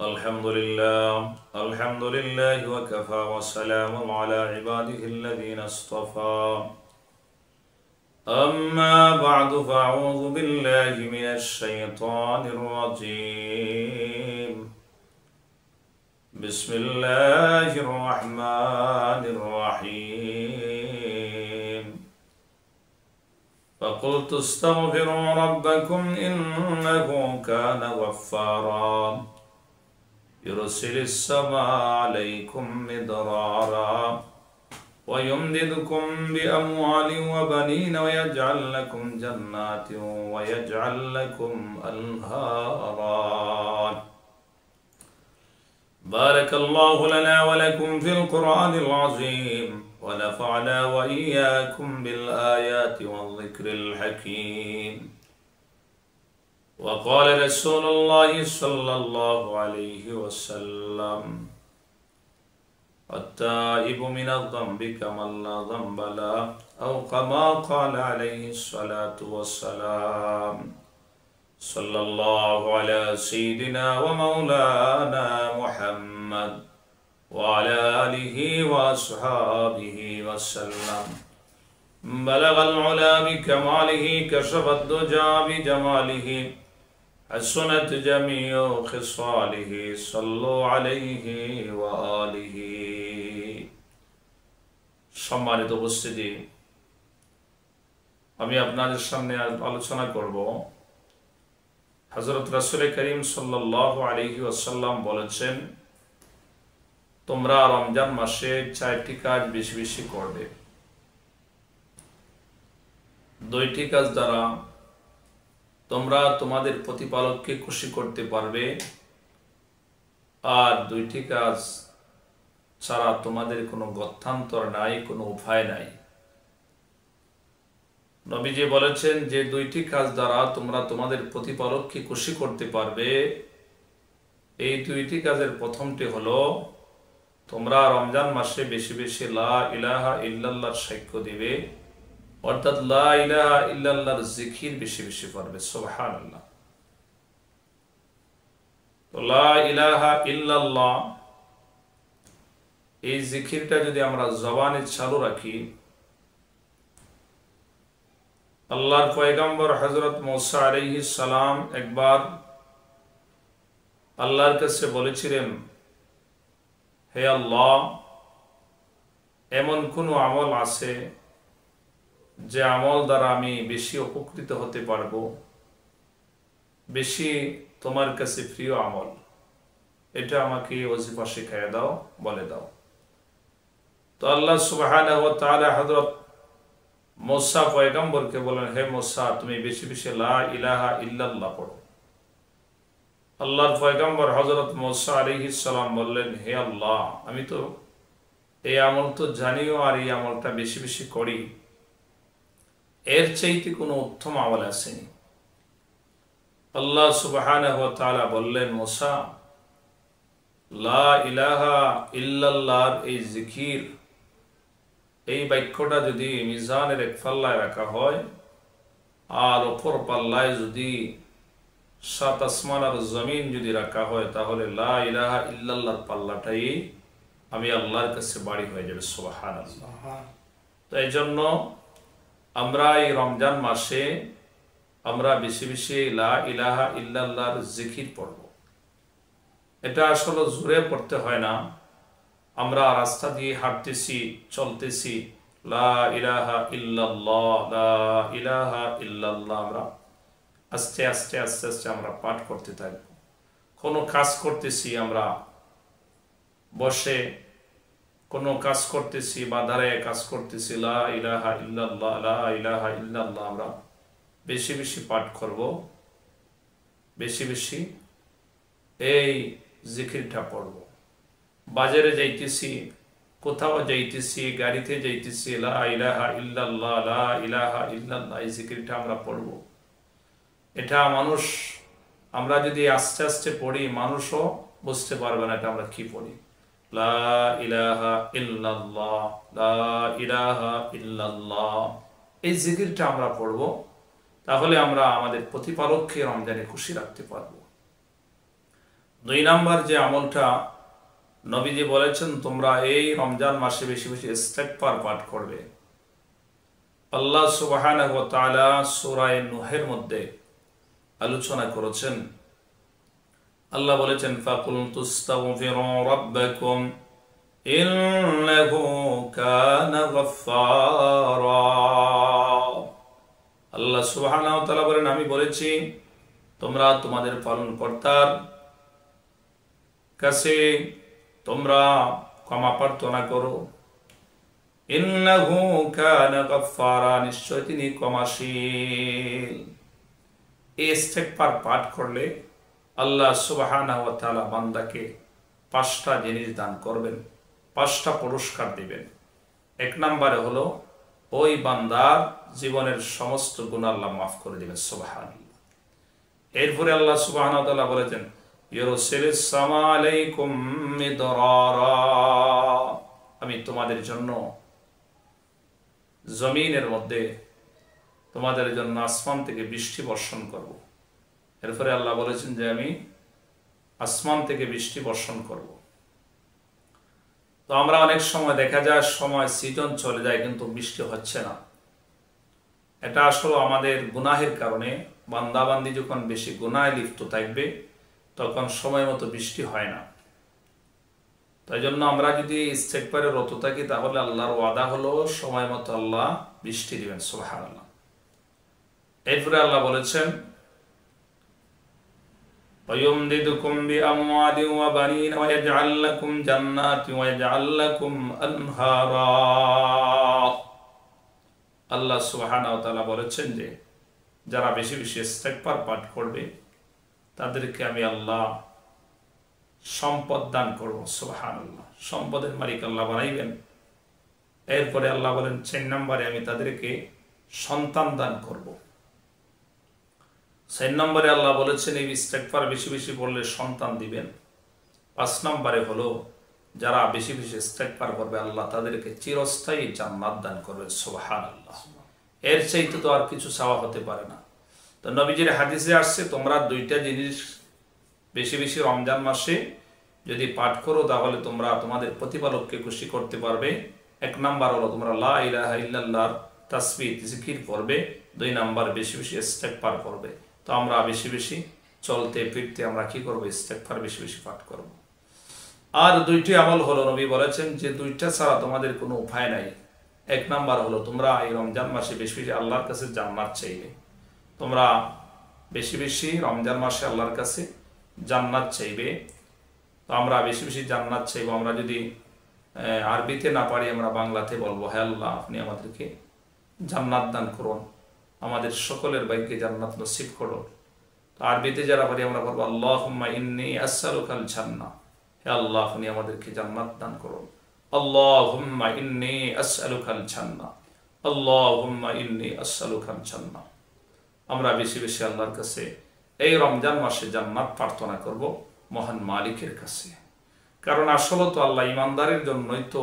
الحمد لله وكفى وسلام على عباده الذين اصطفى أما بعد فأعوذ بالله من الشيطان الرجيم بسم الله الرحمن الرحيم فقلت استغفروا ربكم إنه كان غفارا يرسل السماء عليكم مدرارا ويمددكم بأموال وبنين ويجعل لكم جنات ويجعل لكم أنهارا بارك الله لنا ولكم في القرآن العظيم ونفعنا وإياكم بالآيات والذكر الحكيم وقال رسول الله صلى الله عليه وسلم التائب من الذنب كمن لا ذنب له أو كما قال عليه الصلاة والسلام صلى الله على سيدنا ومولانا محمد وعلى آله وأصحابه وسلم بلغ العلا بكماله كشف الدجى بجماله حسنت جميع خصاله صلوا عليه وآله সম্মানিত উপস্থিতি আমি আপনাদের সামনে আলোচনা করব হযরত রাসূল করিম সাল্লাল্লাহু আলাইহি ওয়াসাল্লাম বলেছেন তোমরা রমজান মাসে 4টি কাজ বেশি বেশি করবে। 2টি কাজ দ্বারা তোমরা তোমাদের প্রতিপালককে খুশি করতে পারবে আর 2টি কাজ ছাড়া তোমাদের কোনো গত্যন্তর নাই, কোনো উপায় নাই। নবীজি বলেছেন যে 2টি কাজ দ্বারা তোমরা তোমাদের প্রতিপালককে খুশি করতে পারবে। এই 2টি কাজের প্রথমটি হলো তোমরা রমজান মাসে বেশি বেশি লা ইলাহা ইল্লাল্লাহর সাক্ষ্য দিবে, অর্থাৎ লা ইলাহা ইল্লাল্লাহর জিকির বেশি বেশি করবে। সুবহানাল্লাহ। তো লা ইলাহা ইল্লাল্লাহ এই জিকিরটা যদি আমরা জবানে চালু রাখি, আল্লাহর পয়গম্বর হযরত মুসা আলাইহিস সালাম একবার আল্লাহর কাছে বলেছিলেন, হে আল্লাহ, এমন কোন আমল আছে যে আমল দ্বারা আমি বেশি উপকৃত হতে পারবো, বেশি তোমার কাছে প্রিয় আমল, এটা আমাকে ওজিফা শিখাইয়া দাও, বলে দাও। তো আল্লাহ সুবহানাহু ওয়া তাআলা হযরত মুসা পয়গম্বরকে বলেন, হে মুসা, তুমি বেশি বেশি লা ইলাহা ইল্লাল্লাহ পড়ো। আল্লাহর পয়গম্বর হযরত মুসা আলাইহিস সালাম বললেন, হে আল্লাহ, আমি তো এই আমল তো জানিও আর এই আমলটা বেশি বেশি করি, এর চাইতে কোনো উত্তম আমল আসেনি। আল্লাহ সুবহানাহু ওয়া তাআলা বললেন, মুসা, লা ইলাহা ইল্লাল্লাহর এই জিকির, এই বাক্যটা যদি মিজানের এক পাল্লায় রাখা হয় আর অপর পাল্লায় যদি 7 আসমান আর জমিন যদি রাখা হয়, তাহলে লা ইলাহা ইল্লাল্লাহর পাল্লাটাই আমি আল্লাহর কাছে বাড়ি হয়ে যাবে। সুবহানাল্লাহ। তো এই জন্য আমরা এই রমজান মাসে আমরা বেশি বেশি লা ইলাহা ইল্লাল্লাহর জিকির পড়ব। এটা আসলে জোরে পড়তে হয় না, আমরা রাস্তা দিয়ে হাঁটতেছি, চলতেছি, লা ইলাহা ইল্লাল্লাহ, লা ইলাহা ইল্লাল্লাহ আমরা আস্তে আস্তে আস্তে আস্তে আমরা পাঠ করতে থাকব। কোনো কাজ করতেছি, আমরা বসে কোনো কাজ করতেছি বা দাঁড়ায় কাজ করতেছি, লা ইলাহা ইল্লাল্লাহ, লা ইলাহা ইল্লাল্লাহ আমরা বেশি বেশি পাঠ করব, বেশি বেশি এই জিকিরটা পড়ব। বাজারে যাইতেছি, কোথাও যাইতেছি, গাড়িতে যাইতেছি, লা ইলাহা ইল্লাল্লাহ, লা ইলাহা ইল্লাল্লাহ এই জিকিরটা আমরা পড়ব। এটা মানুষ, আমরা যদি আস্তে আস্তে পড়ি, মানুষও বুঝতে পারবে না এটা আমরা কি পড়ি। লা ইলাহা ইল্লাল্লাহ, লা ইলাহা ইল্লাল্লাহ এই জিকিরটা আমরা পড়ব, তাহলে আমরা আমাদের প্রতিপালককে রমজানে খুশি রাখতে পারব। দুই নাম্বার যে আমলটা নবীজি বলেছেন তোমরা এই রমজান মাসে বেশি বেশি ইস্তেগফার পাঠ করবে। আল্লাহ সুবহানাহু ওয়া তাআলা সূরা নূহের মধ্যে আলোচনা করেছেন। আল্লাহ বলেছেন ফাকুলতুস্তাগফিরু রাব্বাকুম ইন্নাহু কানা গাফফারা। আল্লাহ সুবহানাহু ওয়া তাআলা বলেন আমি বলেছি তোমরা তোমাদের পালনকর্তার কাছে তোমরা ক্ষমা প্রার্থনা করো। ইন্নাহু কানা গাফফারা, নিশ্চয় তিনি ক্ষমাশীল। এই ইস্তেগফার পাঠ করলে আল্লাহ সুবহানাহু ওয়া তাআলা বান্দাকে 5টা জিনিস দান করবেন, 5টা পুরস্কার দিবেন। এক নম্বরে হলো ওই বান্দার জীবনের সমস্ত গুনাহ আল্লাহ মাফ করে দিবেন, সুবহানাল্লাহ। এরপরে আল্লাহ সুবহানাহু ওয়া তাআলা বলেছেন ইউরসিলিস সামা আলাইকুম মিদরারা, আমি তোমাদের জন্য জমিনের মধ্যে তোমাদের জন্য আসমান থেকে বৃষ্টি বর্ষণ করব। এরপরে আল্লাহ বলেছেন যে আমি আসমান থেকে বৃষ্টি বর্ষণ করব। তো আমরা অনেক সময় দেখা যায় সময় সিজন চলে যায় কিন্তু বৃষ্টি হচ্ছে না। এটা আসলে আমাদের গুনাহের কারণে। বান্দাবান্দি যখন বেশি গুনাহে লিপ্ত থাকবে তখন সময় মতো বৃষ্টি হয় না। তাই জন্য আমরা যদি ইস্তেগফারে রত থাকি তাহলে আল্লাহর ওয়াদা হলো সময় মতো আল্লাহ বৃষ্টি দিবেন, সুবহানাল্লাহ। এরপরে আল্লাহ বলেছেন وَيُمْدِدُكُمْ بِأَمْوَالٍ وَبَنِينَ وَيَجْعَلْ لَكُمْ جَنَّاتٍ وَيَجْعَلْ لَكُمْ أَنْهَارًا। আল্লাহ সুবহানাহু ওয়া তাআলা বলেছেন যে যারা বেশি বেশি ইস্তেগফার পাঠ করবে তাদেরকে আমি আল্লাহ সম্পদ দান করব, সুবহানাল্লাহ। সম্পদের মালিক আল্লাহ বানাইবেন। এরপরে আল্লাহ বলেন 4 নম্বরে আমি তাদেরকে সন্তান দান করব। 4 নম্বরে আল্লাহ বলেছেন এই ইস্তেগফার বেশি বেশি পড়লে সন্তান দিবেন। 5 নম্বরে হলো যারা বেশি বেশি ইস্তেগফার করবে আল্লাহ তাদেরকে চিরস্থায়ী জান্নাত দান করবে, সুবহানাল্লাহ। এর চাইতে তো আর কিছু চাওয়া হতে পারে না। তো নবীজির হাদিসে আসছে তোমরা 2টা জিনিস বেশি বেশি রমজান মাসে যদি পাঠ করো তাহলে তোমরা তোমাদের প্রতিপালককে খুশি করতে পারবে। 1 নাম্বার হলো তোমরা লা ইলাহা ইল্লাল্লাহর তাসবিহ জিকির করবে। 2 নাম্বার বেশি বেশি ইস্তেগফার করবে। তো আমরা বেশি বেশি চলতে ফিরতে আমরা কি করব? ইস্তেগফার বেশি বেশি পাঠ করব। আর 2টি আমল হলো নবী বলেছেন যে 2টা ছাড়া তোমাদের কোনো উপায় নাই। 1 নাম্বার হলো তোমরা এই রমজান মাসে বেশি বেশি আল্লাহর কাছে জান্নাত চাইবে। তোমরা বেশি বেশি রমজান মাসে আল্লাহর কাছে জান্নাত চাইবে। তো আমরা বেশি বেশি জান্নাত চাইবো। আমরা যদি আরবিতে না পারি আমরা বাংলাতে বলবো হে আল্লাহ আপনি আমাদেরকে জান্নাত দান করুন, আমাদের সকলের ভাগ্যে জান্নাত নসিব করুন। তো আরবিতে যারা পারি আমরা বলবো আল্লাহুম্মা ইন্নী আসআলুকাল জান্নাহ, হে আল্লাহ আপনি আমাদেরকে জান্নাত দান করুন। আল্লাহুম্মা ইন্নী আসআলুকাল জান্নাহ, আল্লাহুম্মা ইন্নী আসআলুকাল জান্নাহ। আমরা বেশি বেশি আল্লাহর কাছে এই রমজান মাসে জান্নাত প্রার্থনা করব মহান মালিকের কাছে। কারণ আসলে তো আল্লাহ ইমানদারের জন্যই তো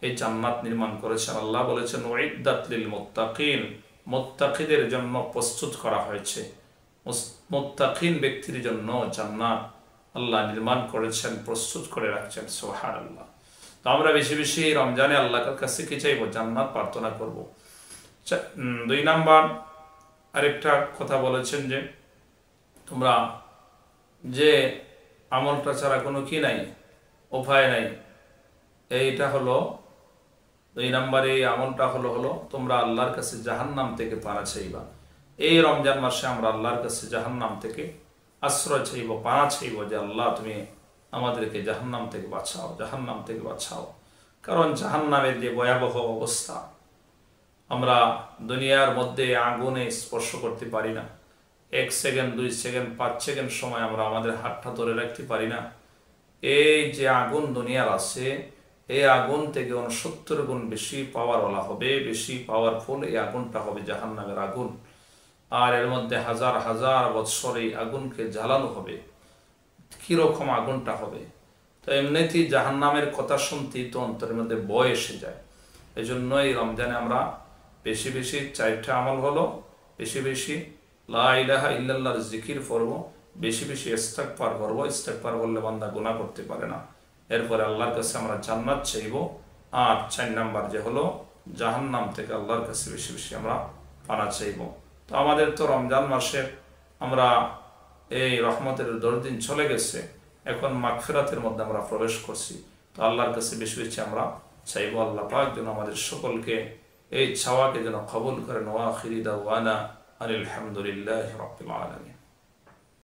এই জান্নাত নির্মাণ করেছেন। আল্লাহ বলেছেন উইদ্দাত লিল মুত্তাকিন, মুত্তাকিদের জন্য প্রস্তুত করা হয়েছে। মুত্তাকিন ব্যক্তির জন্য জান্নাত আল্লাহ নির্মাণ করেছেন, প্রস্তুত করে রাখছেন, সুবহানাল্লাহ। তো আমরা বেশি বেশি রমজানে আল্লাহর কাছে কি চাইবো? জান্নাত প্রার্থনা করব। 2 নাম্বার আরেকটা কথা বলেছেন যে তোমরা যে আমলটা ছাড়া কোনো কি নাই, উপায় নাই। এইটা হলো 2 নম্বরে এই আমলটা হলো তোমরা আল্লাহর কাছে জাহান্নাম থেকে পানা চাইবা। এই রমজান মাসে আমরা আল্লাহর কাছে জাহান্নাম থেকে আশ্রয় চাইব, পানা চাইব যে আল্লাহ তুমি আমাদেরকে জাহান্নাম থেকে বাঁচাও, জাহান্নাম থেকে বাঁচাও। কারণ জাহান্নামের যে ভয়াবহ অবস্থা, আমরা দুনিয়ার মধ্যে আগুনে স্পর্শ করতে পারি না। 1 সেকেন্ড 2 সেকেন্ড 5 সেকেন্ড সময় আমরা আমাদের হাতটা ধরে রাখতে পারি না। এই যে আগুন দুনিয়ার আছে, এই আগুন থেকে 69 গুণ বেশি পাওয়ারওয়ালা হবে, বেশি পাওয়ারফুল এই আগুনটা হবে জাহান্নামের আগুন। আর এর মধ্যে হাজার হাজার বৎসর এই আগুনকে জ্বালানো হবে। কিরকম আগুনটা হবে! তো এমনিতেই জাহান্নামের কথা শুনতেই তো অন্তরের মধ্যে ভয় এসে যায়। এই জন্য এই রমজানে আমরা বেশি বেশি 4টা আমল হলো বেশি বেশি লা ইলাহা ইল্লাল্লাহর জিকির করব, বেশি বেশি ইস্তেগফার করব। ইস্তেগফার বললে বান্দা গুনাহ করতে পারে না। এরপরে আল্লাহর কাছে আমরা জান্নাত চাইব। আর 4 নাম্বার যে হলো জাহান্নাম থেকে আল্লাহর কাছে বেশি বেশি আমরা পানা চাইব। তো আমাদের তো রমজান মাসে আমরা এই রহমতের 10 দিন চলে গেছে, এখন মাগফিরাতের মধ্যে আমরা প্রবেশ করছি। তো আল্লাহর কাছে বেশি বেশি আমরা চাইব আল্লাহ পাক যেন আমাদের সকলকে এই চাওয়াকে যেন কবুল করেন। ওয়া আখিরি দাওয়ানা আলহামদুলিল্লাহি রাব্বিল আলামিন।